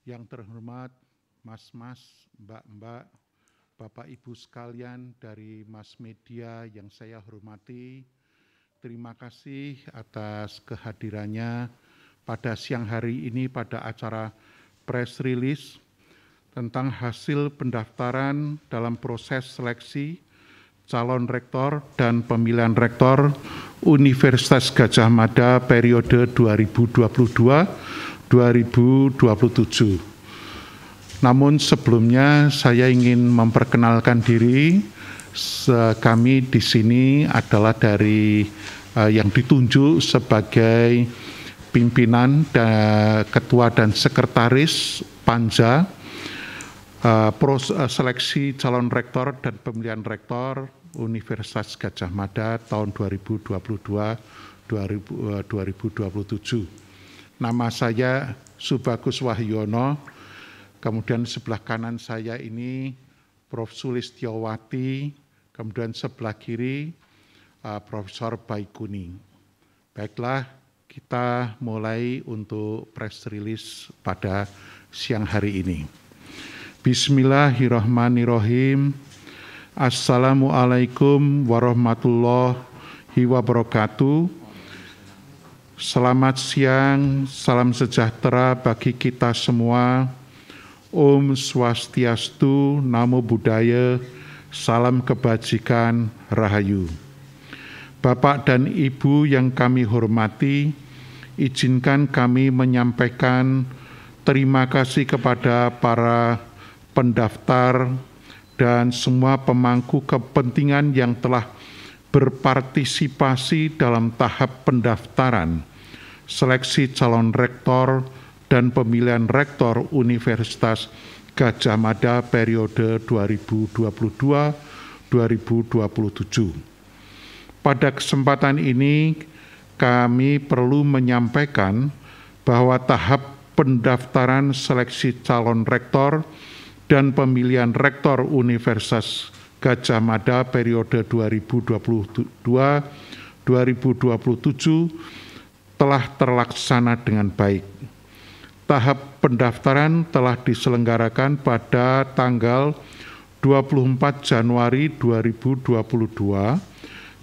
Yang terhormat Mas-mas, Mbak-mbak, Bapak Ibu sekalian dari mass media yang saya hormati, terima kasih atas kehadirannya pada siang hari ini pada acara press release tentang hasil pendaftaran dalam proses seleksi calon rektor dan pemilihan rektor Universitas Gadjah Mada periode 2022-2027. Namun sebelumnya saya ingin memperkenalkan diri. Kami di sini adalah dari yang ditunjuk sebagai pimpinan dan ketua dan sekretaris Panja seleksi calon rektor dan pemilihan rektor Universitas Gadjah Mada tahun 2022-2027. Nama saya Subagus Wahyono. Kemudian sebelah kanan saya ini Prof. Sulistiowati, kemudian sebelah kiri Profesor Baikuni. Baiklah, kita mulai untuk press release pada siang hari ini. Bismillahirrahmanirrahim. Assalamualaikum warahmatullahi wabarakatuh. Selamat siang, salam sejahtera bagi kita semua. Om Swastiastu, Namo Buddhaya, salam kebajikan, Rahayu. Bapak dan Ibu yang kami hormati, izinkan kami menyampaikan terima kasih kepada para pendaftar dan semua pemangku kepentingan yang telah berpartisipasi dalam tahap pendaftaran, seleksi calon rektor, dan pemilihan rektor Universitas Gadjah Mada periode 2022-2027. Pada kesempatan ini, kami perlu menyampaikan bahwa tahap pendaftaran seleksi calon rektor dan pemilihan rektor Universitas Gadjah Mada periode 2022-2027 telah terlaksana dengan baik. Tahap pendaftaran telah diselenggarakan pada tanggal 24 Januari 2022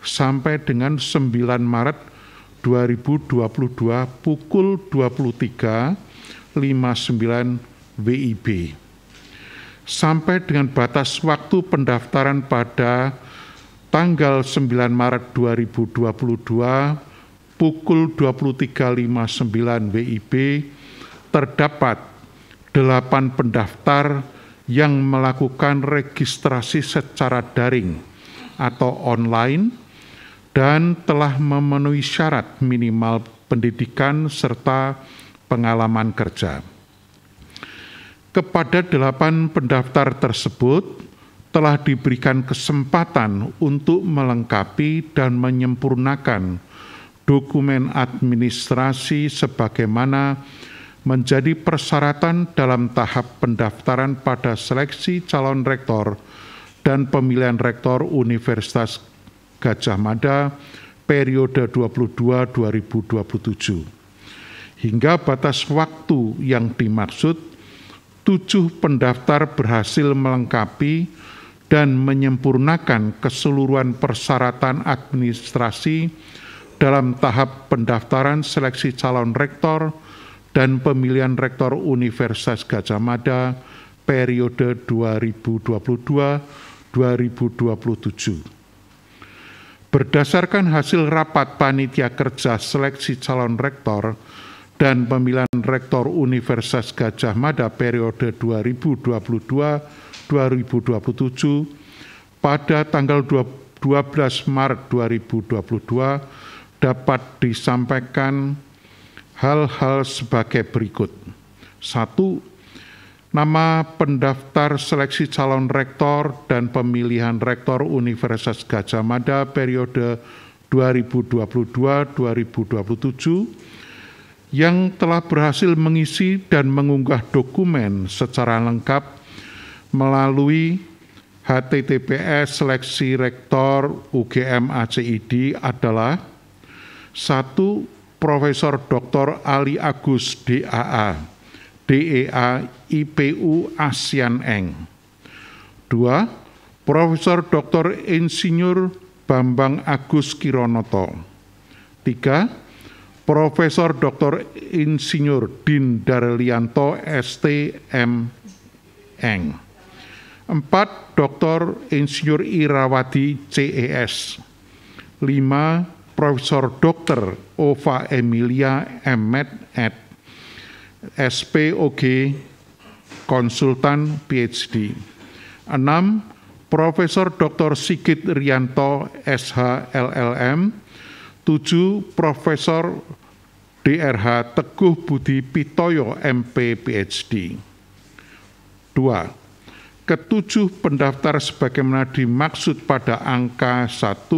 sampai dengan 9 Maret 2022 pukul 23.59 WIB. Sampai dengan batas waktu pendaftaran pada tanggal 9 Maret 2022 pukul 23.59 WIB terdapat 8 pendaftar yang melakukan registrasi secara daring atau online dan telah memenuhi syarat minimal pendidikan serta pengalaman kerja. Kepada 8 pendaftar tersebut telah diberikan kesempatan untuk melengkapi dan menyempurnakan dokumen administrasi sebagaimana menjadi persyaratan dalam tahap pendaftaran pada seleksi calon rektor dan pemilihan rektor Universitas Gadjah Mada periode 2022-2027. Hingga batas waktu yang dimaksud, 7 pendaftar berhasil melengkapi dan menyempurnakan keseluruhan persyaratan administrasi dalam tahap pendaftaran seleksi calon rektor dan pemilihan rektor Universitas Gadjah Mada periode 2022-2027. Berdasarkan hasil rapat panitia kerja seleksi calon rektor dan pemilihan rektor Universitas Gadjah Mada periode 2022-2027 pada tanggal 12 Maret 2022 dapat disampaikan hal-hal sebagai berikut. 1. Nama pendaftar seleksi calon rektor dan pemilihan rektor Universitas Gadjah Mada periode 2022-2027 yang telah berhasil mengisi dan mengunggah dokumen secara lengkap melalui HTTPS seleksi rektor UGM ACID adalah 1. Profesor Dr. Ali Agus DAA, DEA IPU ASEAN Eng. 2. Profesor Dr. Insinyur Bambang Agus Kironoto. 3. Profesor Dr. Insinyur Din Darlianto STM Eng. 4. Dr. Insinyur Irawadi CES. 5. Profesor Dr. Ova Emilia M.Med. SPOG Konsultan PhD. 6. Profesor Dr. Sigit Rianto SH LLM. 7. Profesor DRH Teguh Budi Pitoyo MP PhD. 2. Ketujuh pendaftar sebagaimana dimaksud pada angka 1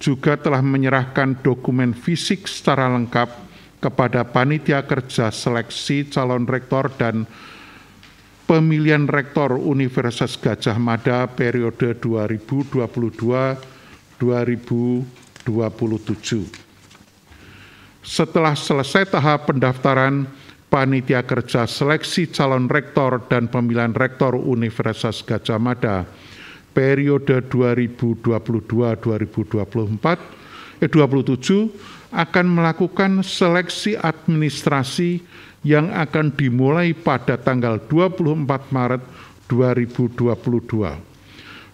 juga telah menyerahkan dokumen fisik secara lengkap kepada Panitia Kerja Seleksi Calon Rektor dan Pemilihan Rektor Universitas Gadjah Mada periode 2022-2027. Setelah selesai tahap pendaftaran, Panitia Kerja Seleksi Calon Rektor dan Pemilihan Rektor Universitas Gadjah Mada periode 2022-2027 akan melakukan seleksi administrasi yang akan dimulai pada tanggal 24 Maret 2022.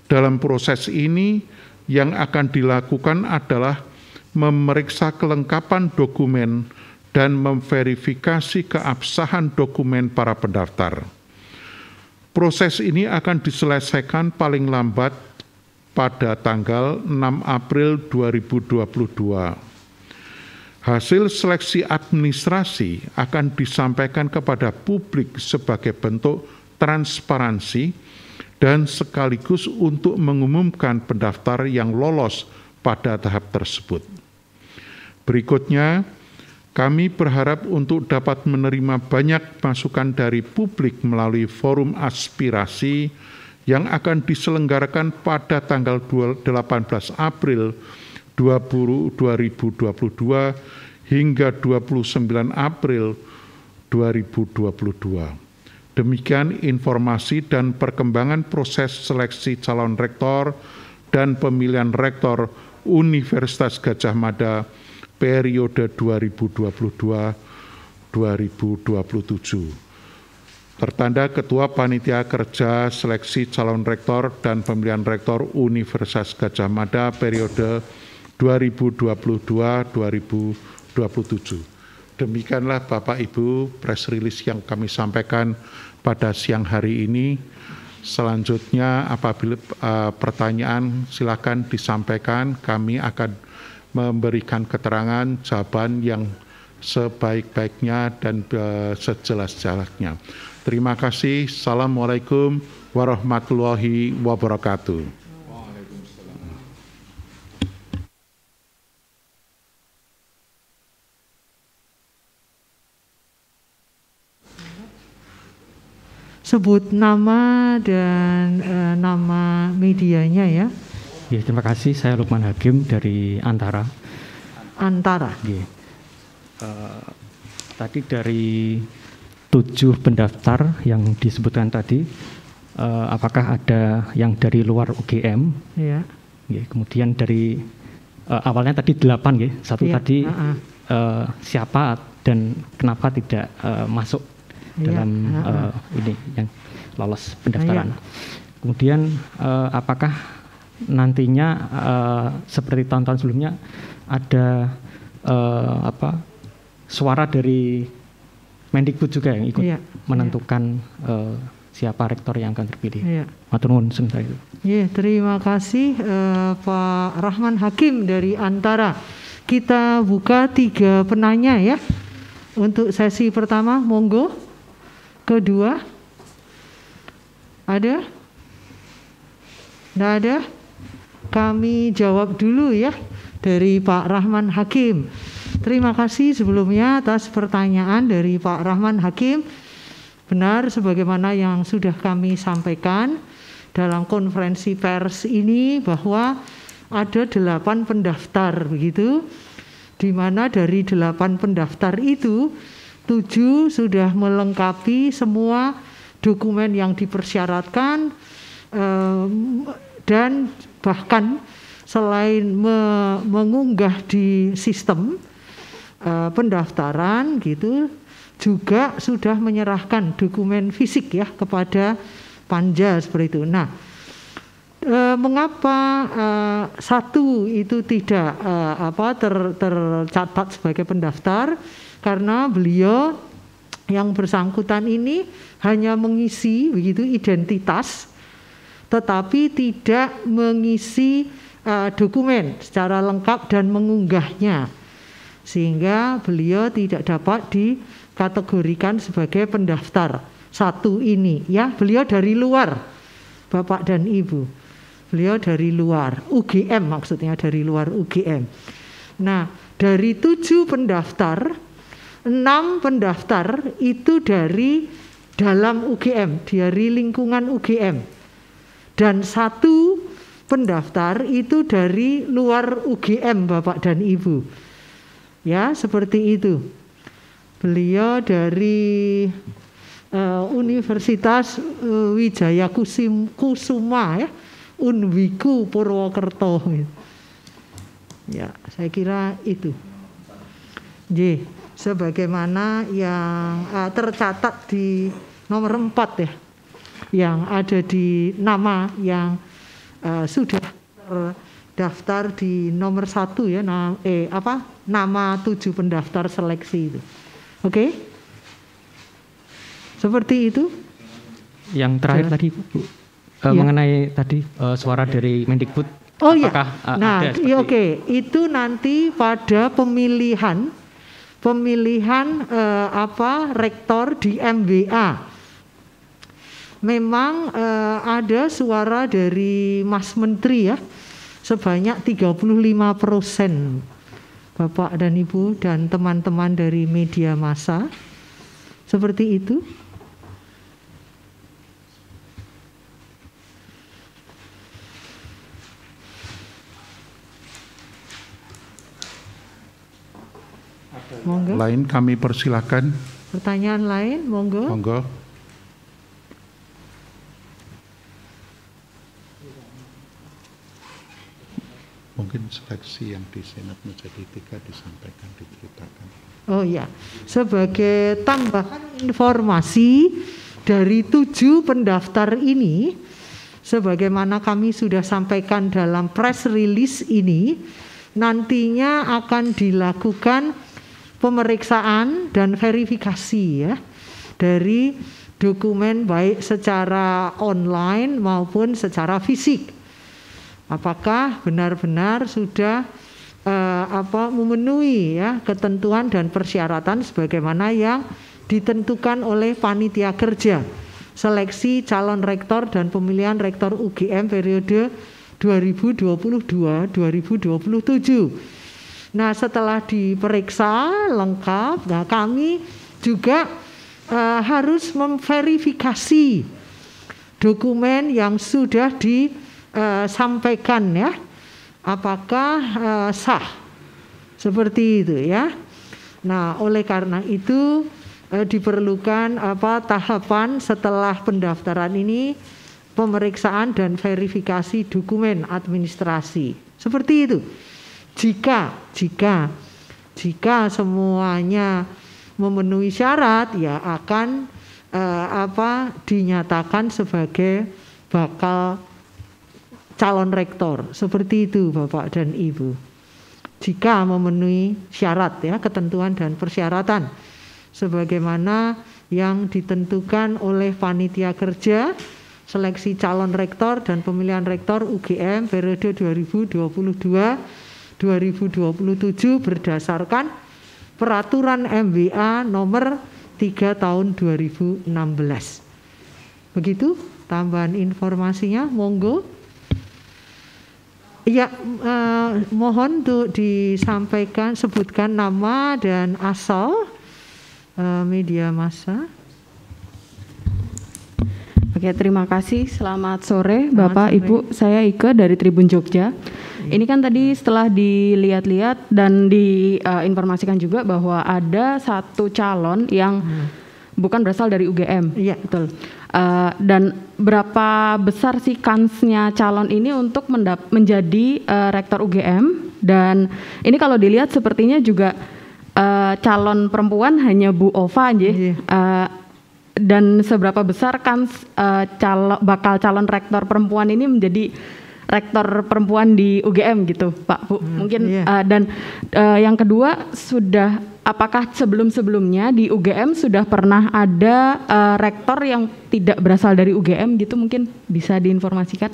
Dalam proses ini yang akan dilakukan adalah memeriksa kelengkapan dokumen dan memverifikasi keabsahan dokumen para pendaftar. Proses ini akan diselesaikan paling lambat pada tanggal 6 April 2022. Hasil seleksi administrasi akan disampaikan kepada publik sebagai bentuk transparansi dan sekaligus untuk mengumumkan pendaftar yang lolos pada tahap tersebut. Berikutnya, kami berharap untuk dapat menerima banyak masukan dari publik melalui forum aspirasi yang akan diselenggarakan pada tanggal 18 April 2022 hingga 29 April 2022. Demikian informasi dan perkembangan proses seleksi calon rektor dan pemilihan rektor Universitas Gadjah Mada periode 2022-2027. Tertanda Ketua Panitia Kerja Seleksi Calon Rektor dan Pemilihan Rektor Universitas Gadjah Mada periode 2022-2027. Demikianlah Bapak Ibu press release yang kami sampaikan pada siang hari ini. Selanjutnya apabila pertanyaan silakan disampaikan, kami akan memberikan keterangan jawaban yang sebaik-baiknya dan sejelas-jelasnya. Terima kasih. Assalamualaikum warahmatullahi wabarakatuh. Sebut nama dan nama medianya ya. Ya, terima kasih. Saya Lukman Hakim dari Antara. Antara. Ya. Tadi dari 7 pendaftar yang disebutkan tadi, apakah ada yang dari luar UGM? Ya. Ya, kemudian dari awalnya tadi 8 ya. Satu ya, tadi siapa dan kenapa tidak masuk dalam ini yang lolos pendaftaran. Kemudian apakah nantinya seperti tahun-tahun sebelumnya ada suara dari Mendikbud juga yang ikut menentukan siapa rektor yang akan terpilih. Matur nuwun sebentar itu. Terima kasih Pak Rahman Hakim dari Antara. Kita buka 3 penanya ya. Untuk sesi pertama, monggo. Kedua, ada? Tidak ada? Kami jawab dulu ya dari Pak Rahman Hakim. Terima kasih sebelumnya atas pertanyaan dari Pak Rahman Hakim. Benar sebagaimana yang sudah kami sampaikan dalam konferensi pers ini bahwa ada 8 pendaftar begitu, di mana dari 8 pendaftar itu 7 sudah melengkapi semua dokumen yang dipersyaratkan, dan bahkan selain mengunggah di sistem pendaftaran gitu, juga sudah menyerahkan dokumen fisik ya kepada Panja seperti itu. Nah, mengapa satu itu tidak tercatat sebagai pendaftar? Karena beliau yang bersangkutan ini hanya mengisi begitu identitas, tetapi tidak mengisi dokumen secara lengkap dan mengunggahnya, sehingga beliau tidak dapat dikategorikan sebagai pendaftar satu ini ya. Beliau dari luar, Bapak dan Ibu, beliau dari luar UGM, maksudnya dari luar UGM. Nah, dari 7 pendaftar, 6 pendaftar itu dari dalam UGM, dari lingkungan UGM, dan 1 pendaftar itu dari luar UGM, Bapak dan Ibu. Ya, seperti itu. Beliau dari Universitas Wijaya Kusuma ya, Unwiku Purwokerto. Ya, saya kira itu. J, sebagaimana yang tercatat di nomor 4 ya, yang ada di nama yang sudah terdaftar di nomor 1 ya, nama 7 pendaftar seleksi itu. Oke? Seperti itu. Yang terakhir tadi Bu, mengenai tadi suara dari Mendikbud. Oh iya. Nah, oke. Itu nanti pada pemilihan rektor di MBA. Memang ada suara dari Mas Menteri ya, sebanyak 35%, Bapak dan Ibu dan teman-teman dari media massa. Seperti itu. Monggo. Lain kami persilakan. Pertanyaan lain, monggo. Monggo. Mungkin seleksi yang di Senat menjadi 3 disampaikan, diceritakan. Oh ya, sebagai tambahan informasi dari 7 pendaftar ini, sebagaimana kami sudah sampaikan dalam press release ini, nantinya akan dilakukan pemeriksaan dan verifikasi ya dari dokumen baik secara online maupun secara fisik. Apakah benar-benar sudah memenuhi ya ketentuan dan persyaratan sebagaimana yang ditentukan oleh panitia kerja seleksi calon rektor dan pemilihan rektor UGM periode 2022-2027. Nah, setelah diperiksa lengkap, nah kami juga harus memverifikasi dokumen yang sudah disampaikan ya, apakah sah seperti itu ya. Nah, oleh karena itu diperlukan tahapan setelah pendaftaran ini, pemeriksaan dan verifikasi dokumen administrasi seperti itu. Jika semuanya memenuhi syarat, ya akan dinyatakan sebagai bakal calon rektor. Seperti itu Bapak dan Ibu. Jika memenuhi syarat ya, ketentuan dan persyaratan sebagaimana yang ditentukan oleh panitia kerja seleksi calon rektor dan pemilihan rektor UGM periode 2022-2027 berdasarkan peraturan MBA nomor 3 tahun 2016. Begitu tambahan informasinya, monggo. Ya, mohon untuk disampaikan, sebutkan nama dan asal media massa. Oke, terima kasih. Selamat sore Bapak, Ibu. Saya Ike dari Tribun Jogja. Ini kan tadi setelah dilihat-lihat dan diinformasikan juga bahwa ada satu calon yang bukan berasal dari UGM. Iya, betul. Dan berapa besar sih kansnya calon ini untuk menjadi rektor UGM? Dan ini kalau dilihat sepertinya juga calon perempuan hanya Bu Ova aja. Dan seberapa besar kans bakal calon rektor perempuan ini menjadi rektor perempuan di UGM gitu, Pak Bu? Mungkin dan yang kedua, apakah sebelum-sebelumnya di UGM sudah pernah ada rektor yang tidak berasal dari UGM gitu? Mungkin bisa diinformasikan.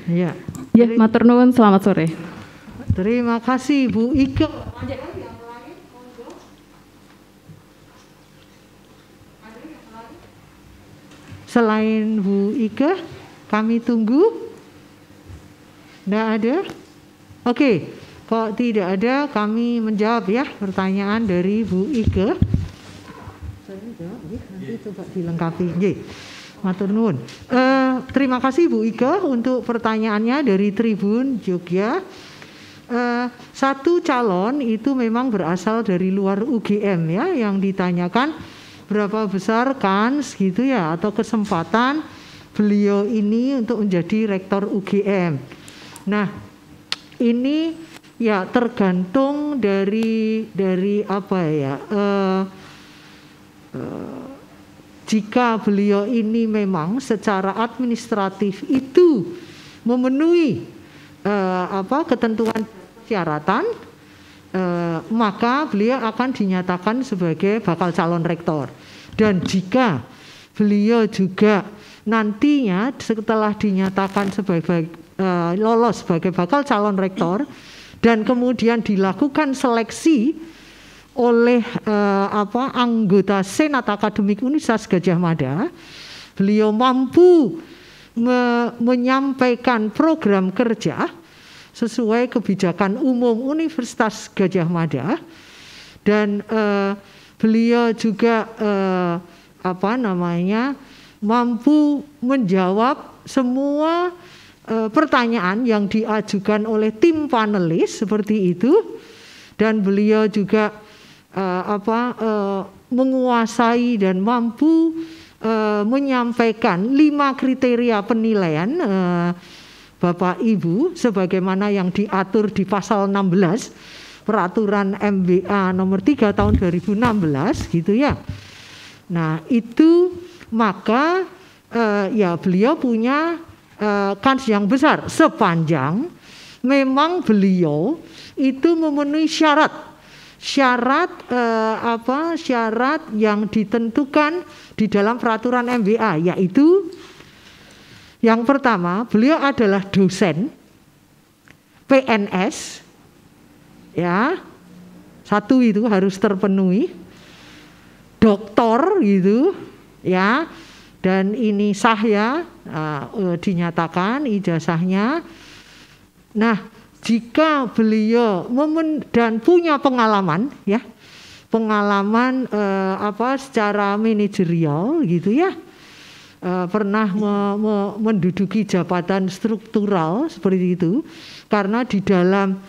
Iya. Ya, matur nuwun, selamat sore. Terima kasih Bu Ike. Selain Bu Ike, kami tunggu. Tidak ada? Oke, kok tidak ada, kami menjawab ya pertanyaan dari Bu Ike. Saya jawab, nanti coba dilengkapi. Matur nuwun. Terima kasih Bu Ike untuk pertanyaannya dari Tribun Jogja. Satu calon itu memang berasal dari luar UGM ya, yang ditanyakan berapa besar kans gitu ya atau kesempatan beliau ini untuk menjadi rektor UGM. Nah, ini ya tergantung dari apa ya, jika beliau ini memang secara administratif itu memenuhi ketentuan persyaratan, maka beliau akan dinyatakan sebagai bakal calon rektor. Dan jika beliau juga nantinya setelah dinyatakan sebagai lolos sebagai bakal calon rektor dan kemudian dilakukan seleksi oleh anggota Senat Akademik Universitas Gadjah Mada, beliau mampu menyampaikan program kerja sesuai kebijakan umum Universitas Gadjah Mada, dan beliau juga mampu menjawab semua pertanyaan yang diajukan oleh tim panelis seperti itu, dan beliau juga menguasai dan mampu menyampaikan 5 kriteria penilaian Bapak Ibu sebagaimana yang diatur di pasal 16 peraturan MBA nomor 3 tahun 2016 gitu ya. Nah, itu maka ya beliau punya kans yang besar sepanjang memang beliau itu memenuhi syarat yang ditentukan di dalam peraturan MBA, yaitu yang pertama, beliau adalah dosen PNS, ya, satu itu harus terpenuhi, doktor gitu, ya, dan ini sah ya, dinyatakan ijazahnya. Nah, jika beliau dan punya pengalaman, ya, pengalaman secara manajerial gitu ya. Pernah menduduki jabatan struktural seperti itu, karena di dalam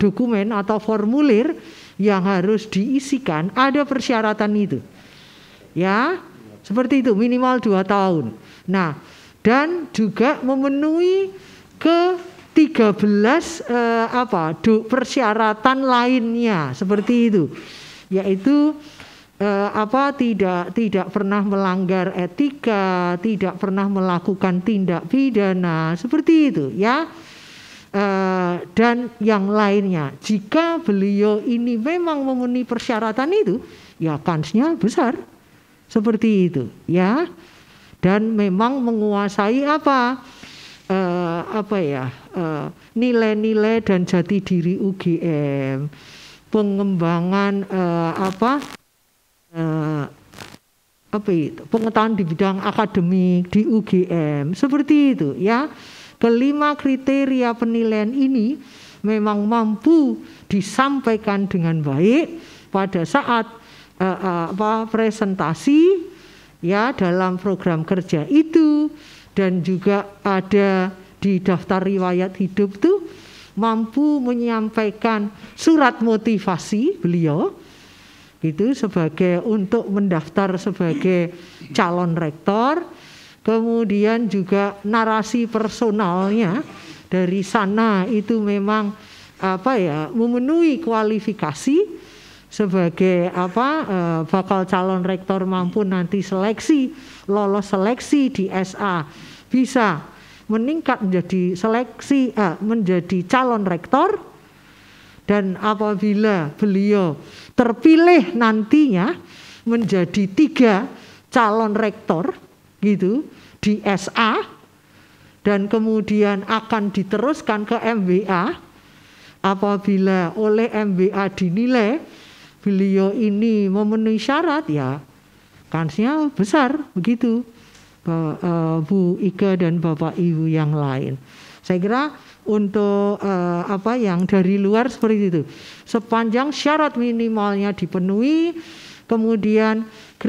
dokumen atau formulir yang harus diisikan ada persyaratan itu, ya, seperti itu, minimal 2 tahun. Nah, dan juga memenuhi ke 13 persyaratan lainnya seperti itu, yaitu tidak pernah melanggar etika, tidak pernah melakukan tindak pidana seperti itu ya, dan yang lainnya. Jika beliau ini memang memenuhi persyaratan itu, ya kansnya besar seperti itu ya, dan memang menguasai nilai-nilai dan jati diri UGM, pengembangan pengetahuan di bidang akademik di UGM seperti itu ya. Kelima kriteria penilaian ini memang mampu disampaikan dengan baik pada saat presentasi ya dalam program kerja itu, dan juga ada di daftar riwayat hidup tuh mampu menyampaikan surat motivasi beliau itu sebagai untuk mendaftar sebagai calon rektor, kemudian juga narasi personalnya dari sana itu memang memenuhi kualifikasi sebagai bakal calon rektor, mampu nanti lolos seleksi di SA, bisa meningkat menjadi calon rektor, dan apabila beliau terpilih nantinya menjadi 3 calon rektor gitu di SA, dan kemudian akan diteruskan ke MBA. Apabila oleh MBA dinilai beliau ini memenuhi syarat, ya kansnya besar begitu, Bu Ika dan Bapak Ibu yang lain. Saya kira untuk yang dari luar seperti itu, sepanjang syarat minimalnya dipenuhi, kemudian 5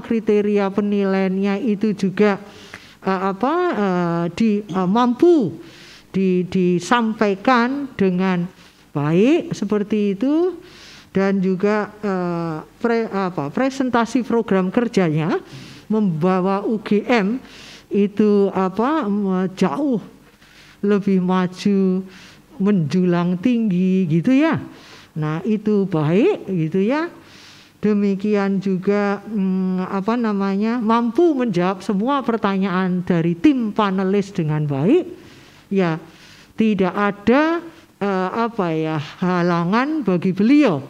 kriteria penilaiannya itu juga mampu disampaikan dengan baik seperti itu, dan juga presentasi program kerjanya membawa UGM itu jauh lebih maju, menjulang tinggi gitu ya. Nah, itu baik gitu ya. Demikian juga mampu menjawab semua pertanyaan dari tim panelis dengan baik. Ya, tidak ada halangan bagi beliau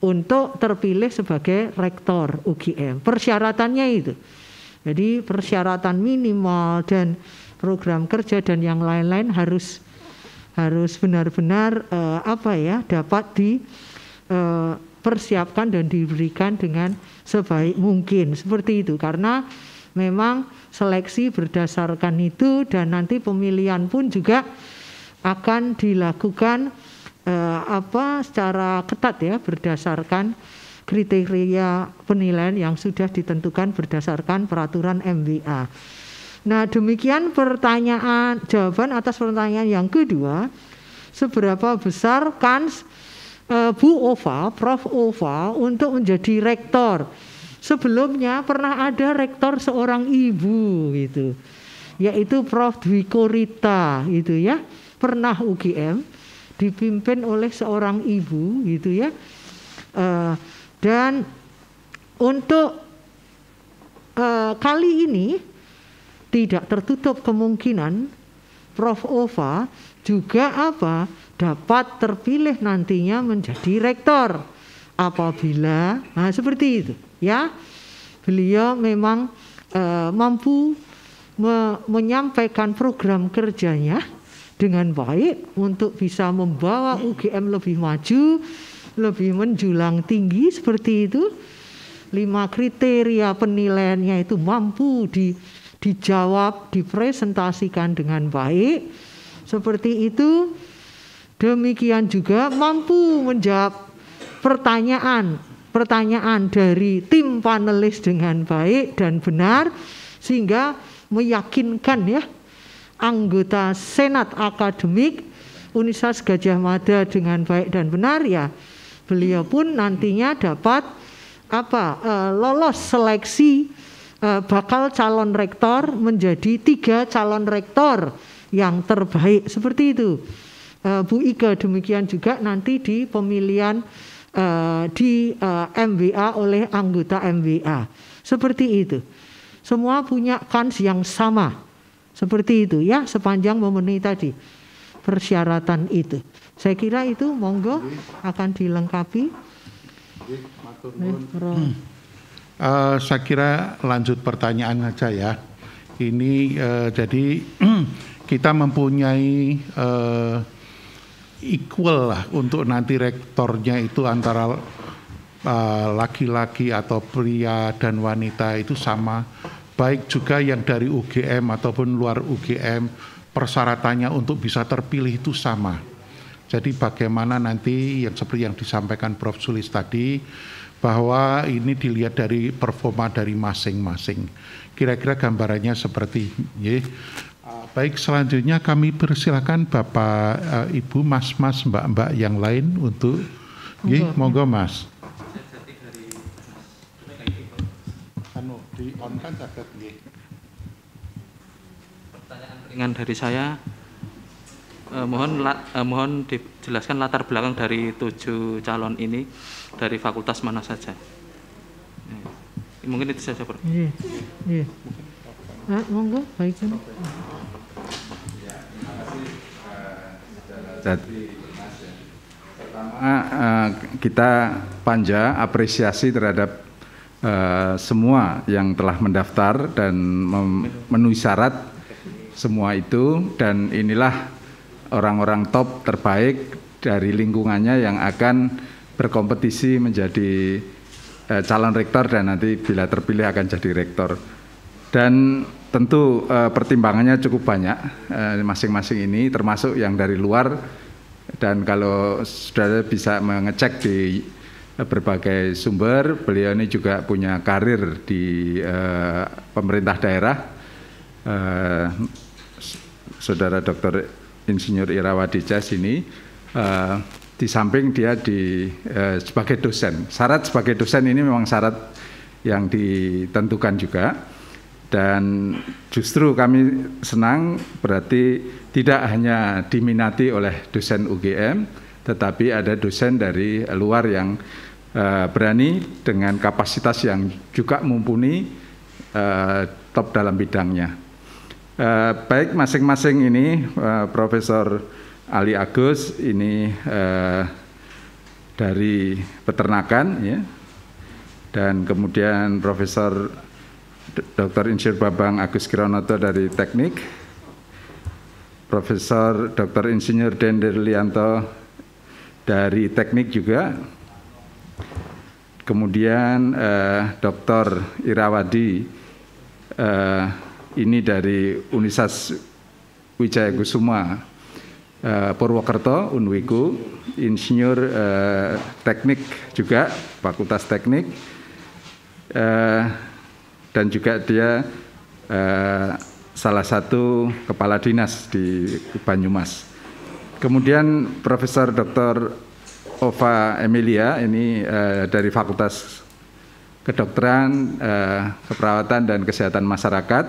untuk terpilih sebagai rektor UGM. Persyaratannya itu. Jadi persyaratan minimal dan program kerja dan yang lain-lain harus benar-benar dapat dipersiapkan dan diberikan dengan sebaik mungkin seperti itu, karena memang seleksi berdasarkan itu, dan nanti pemilihan pun juga akan dilakukan secara ketat ya, berdasarkan kriteria penilaian yang sudah ditentukan berdasarkan peraturan MBA. Nah, demikian jawaban atas pertanyaan yang kedua, seberapa besar kans Prof. Ova untuk menjadi rektor. Sebelumnya pernah ada rektor seorang ibu gitu, yaitu Prof. Dwi Korita gitu ya, pernah UGM dipimpin oleh seorang ibu gitu ya. Dan untuk kali ini tidak tertutup kemungkinan Prof. Ova juga dapat terpilih nantinya menjadi rektor apabila seperti itu ya, beliau memang mampu menyampaikan program kerjanya dengan baik untuk bisa membawa UGM lebih maju, lebih menjulang tinggi seperti itu. 5 kriteria penilaiannya itu mampu dijawab, dipresentasikan dengan baik seperti itu. Demikian juga mampu menjawab pertanyaan dari tim panelis dengan baik dan benar, sehingga meyakinkan ya anggota Senat Akademik Universitas Gadjah Mada dengan baik dan benar, ya beliau pun nantinya dapat lolos seleksi bakal calon rektor menjadi 3 calon rektor yang terbaik seperti itu. Bu Ika, demikian juga nanti di pemilihan di MBA oleh anggota MBA seperti itu. Semua punya kans yang sama seperti itu ya, sepanjang memenuhi tadi persyaratan itu. Saya kira itu monggo akan dilengkapi. Saya kira lanjut pertanyaan aja ya. Ini jadi kita mempunyai equal lah untuk nanti rektornya itu antara laki-laki atau pria dan wanita itu sama. Baik juga yang dari UGM ataupun luar UGM, persyaratannya untuk bisa terpilih itu sama. Jadi bagaimana nanti yang seperti yang disampaikan Prof. Sulis tadi, bahwa ini dilihat dari performa dari masing-masing. Kira-kira gambarannya seperti Baik, selanjutnya kami persilakan Bapak, Ibu, Mas-mas, Mbak-mbak yang lain untuk monggo Mas. Di on kan catat nggih. Pertanyaan ringan dari saya, mohon dijelaskan latar belakang dari 7 calon ini dari fakultas mana saja. Mungkin itu saja, Prof. Iya. Monggo, baik. Pertama, kita panja apresiasi terhadap semua yang telah mendaftar dan memenuhi syarat semua itu, dan inilah orang-orang top terbaik dari lingkungannya yang akan berkompetisi menjadi calon rektor dan nanti bila terpilih akan jadi rektor. Dan tentu pertimbangannya cukup banyak masing-masing ini, termasuk yang dari luar, dan kalau saudara bisa mengecek di berbagai sumber, beliau ini juga punya karir di pemerintah daerah. Saudara Dr. Insinyur Irawadi Jas ini di samping dia sebagai dosen. Syarat sebagai dosen ini memang syarat yang ditentukan juga, dan justru kami senang berarti tidak hanya diminati oleh dosen UGM, tetapi ada dosen dari luar yang berani dengan kapasitas yang juga mumpuni, top dalam bidangnya. Baik, masing-masing ini Profesor Ali Agus ini dari peternakan, ya, dan kemudian Profesor Dr. Insinyur Bambang Agus Kironoto dari teknik, Profesor Dr. Insinyur Denderlianto dari teknik juga, kemudian Dr. Irawadi ini dari Universitas Wijaya Kusuma Purwokerto, Unwiku, Insinyur teknik juga, Fakultas Teknik, dan juga dia salah satu kepala dinas di Banyumas. Kemudian Profesor Dr. Ova Emilia ini dari Fakultas Kedokteran, Keperawatan dan Kesehatan Masyarakat,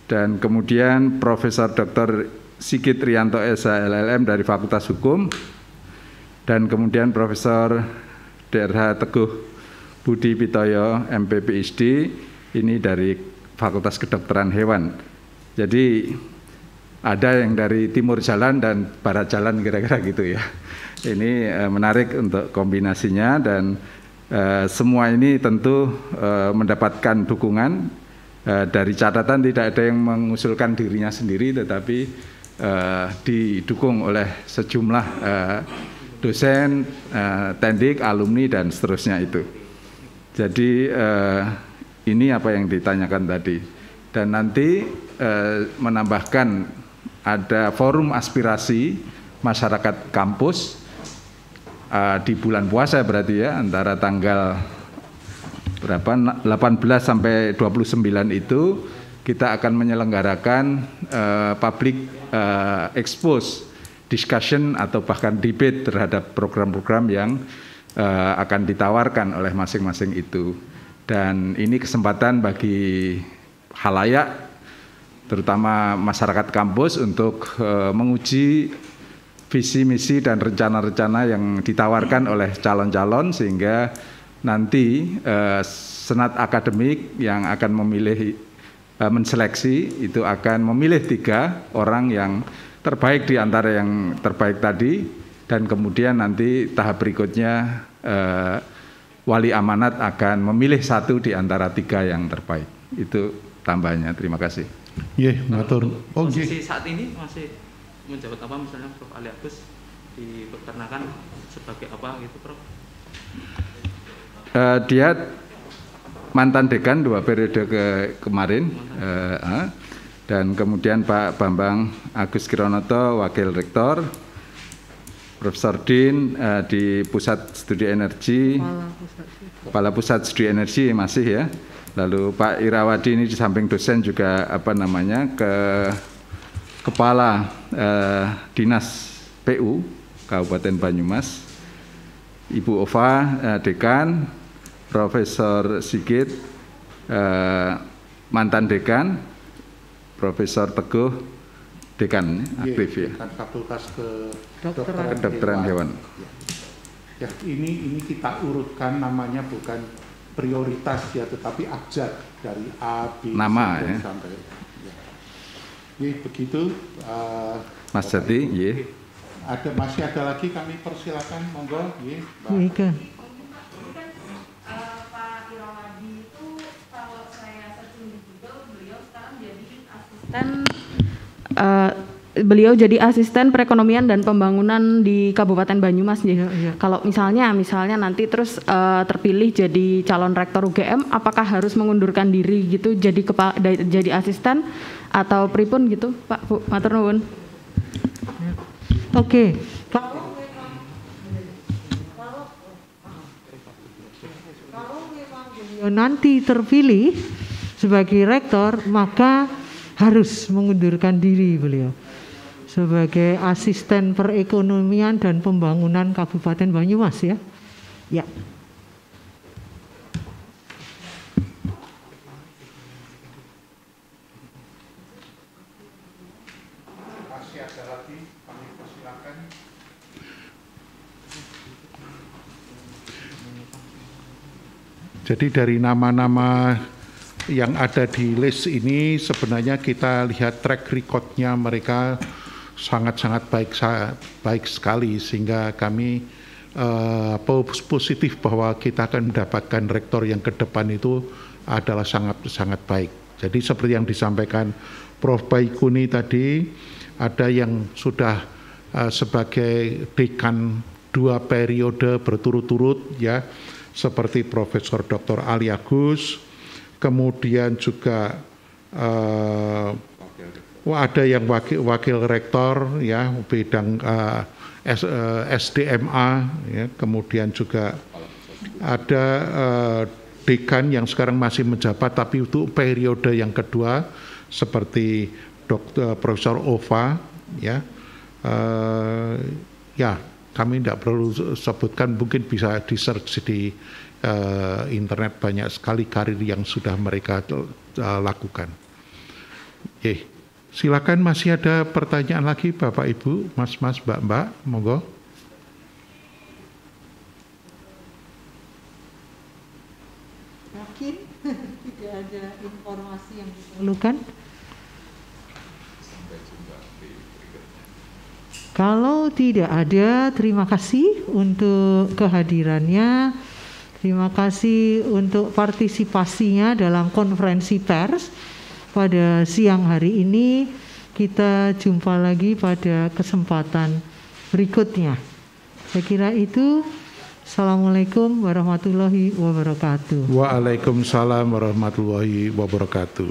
dan kemudian Profesor Dr. Sigit Rianto Esa LLM dari Fakultas Hukum, dan kemudian Profesor DRH Teguh Budi Pitoyo MP PhD ini dari Fakultas Kedokteran Hewan. Jadi ada yang dari timur jalan dan barat jalan, kira-kira gitu ya. Ini menarik untuk kombinasinya, dan semua ini tentu mendapatkan dukungan dari catatan. Tidak ada yang mengusulkan dirinya sendiri, tetapi didukung oleh sejumlah dosen, tendik, alumni, dan seterusnya itu. Jadi ini apa yang ditanyakan tadi. Dan nanti menambahkan ada forum aspirasi masyarakat kampus di bulan puasa, berarti ya, antara tanggal 18 sampai 29 itu kita akan menyelenggarakan public expose discussion atau bahkan debate terhadap program-program yang akan ditawarkan oleh masing-masing itu. Dan ini kesempatan bagi khalayak, terutama masyarakat kampus, untuk menguji visi misi dan rencana-rencana yang ditawarkan oleh calon-calon, sehingga nanti senat akademik yang akan memilih menseleksi itu akan memilih 3 orang yang terbaik di antara yang terbaik tadi, dan kemudian nanti tahap berikutnya wali amanat akan memilih 1 di antara 3 yang terbaik. Itu tambahannya. Terima kasih. Matur. Posisi saat ini masih menjabat apa, misalnya Prof. Ali Agus di peternakan sebagai apa gitu, Prof? Dia mantan dekan 2 periode kemarin, dan kemudian Pak Bambang Agus Kironoto wakil rektor, Profesor Din di Pusat Studi Energi, Kepala Pusat Studi Energi masih ya, Lalu Pak Irawadi ini di samping dosen juga kepala dinas PU Kabupaten Banyumas, Ibu Ova dekan, Profesor Sigit mantan dekan, Profesor Teguh dekan aktif ya. Dekan Fakultas Kedokteran Hewan. Ya, ini kita urutkan namanya bukan prioritas ya, tetapi abjad dari A, B, nama C, ya. Sampai. Ya, begitu. Mas Jati, ya. Masih ada lagi, kami persilakan, monggo. Ya, Ika. Pak Irawadi itu kalau saya searching di Google, beliau sekarang jadi asisten beliau jadi asisten perekonomian dan pembangunan di Kabupaten Banyumas. Iya. Kalau misalnya nanti terus terpilih jadi calon rektor UGM, apakah harus mengundurkan diri gitu jadi asisten atau pripun gitu, Pak Bu? Matur nuwun. Oke. Kalau memang beliau nanti terpilih sebagai rektor, maka harus mengundurkan diri beliau sebagai asisten perekonomian dan pembangunan Kabupaten Banyumas ya. Ya. masih ada lagi, kami persilakan. Jadi dari nama-nama yang ada di list ini sebenarnya kita lihat track record-nya mereka sangat-sangat baik sekali, sehingga kami positif bahwa kita akan mendapatkan rektor yang ke depan itu adalah sangat baik. Jadi seperti yang disampaikan Prof. Baikuni tadi, ada yang sudah sebagai dekan 2 periode berturut-turut ya, seperti Profesor Dr. Ali Agus, kemudian juga ada yang wakil rektor ya bidang SDMA ya, kemudian juga ada dekan yang sekarang masih menjabat tapi itu periode yang kedua seperti Profesor Ova ya. Ya, kami tidak perlu sebutkan, mungkin bisa di-search di internet, banyak sekali karir yang sudah mereka lakukan. Silakan, masih ada pertanyaan lagi Bapak Ibu, Mas-mas, Mbak-mbak, monggo. Yakin tidak ada informasi yang diperlukan? Kalau tidak ada, terima kasih untuk kehadirannya. Terima kasih untuk partisipasinya dalam konferensi pers pada siang hari ini. Kita jumpa lagi pada kesempatan berikutnya. Saya kira itu. Assalamualaikum warahmatullahi wabarakatuh. Waalaikumsalam warahmatullahi wabarakatuh.